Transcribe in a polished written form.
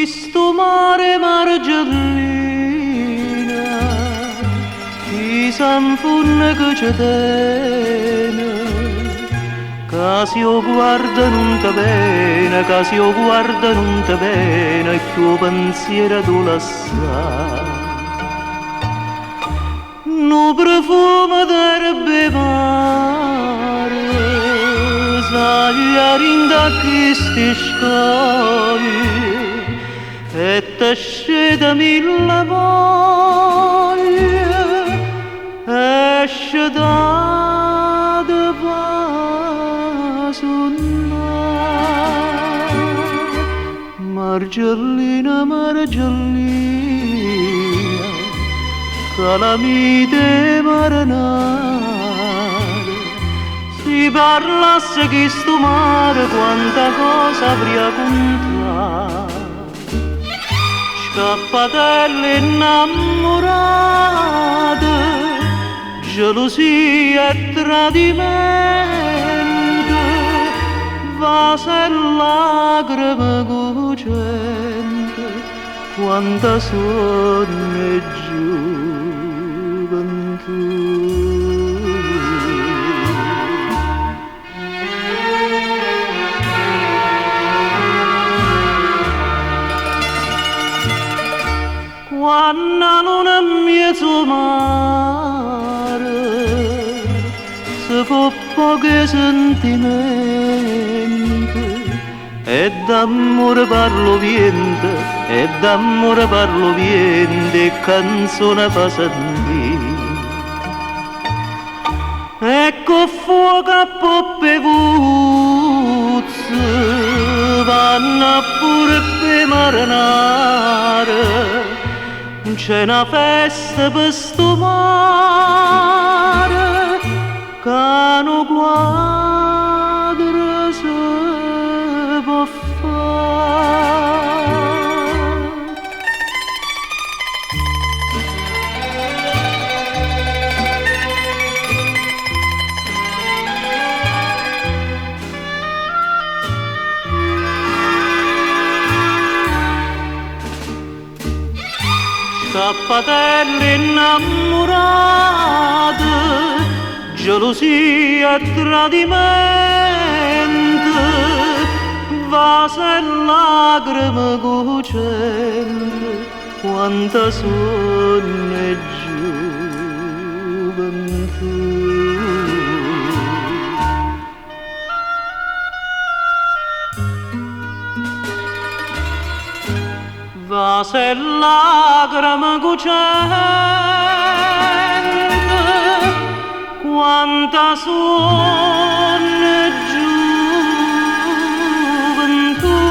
Sto mare margellina, chi s'anfunne che c'è tene, che si io guarda non te bene, che si io guarda non te bene, che io pensiero tu la sa. No profumo d'erbe mare, sai a rinda che sti scogli, e t'esce da mille voglie, esce da de Margellina, Margellina, calamite marinare, si parlasse che sto mare quanta cosa avrà contato. Scappatelle innamorate, gelosia e tradimento, vase e lacrime cucente, quanta sonno e gioventù. Quando non è mezzo mare, se fa pochi sentimenti, e d'amore parlo viente, e d'amore parlo viente, e canzone fa sentire. Ecco fuoco a poppe vuzze, vanno pure per marinare, c'è una festa per sto mare, che non quadra se può fare. Scappatelle innamorate, gelosia e tradimento, vase e lacrime cucente, quanta sonno e gioventù. Vase e lacrime cucente, quanta sonno e gioventù.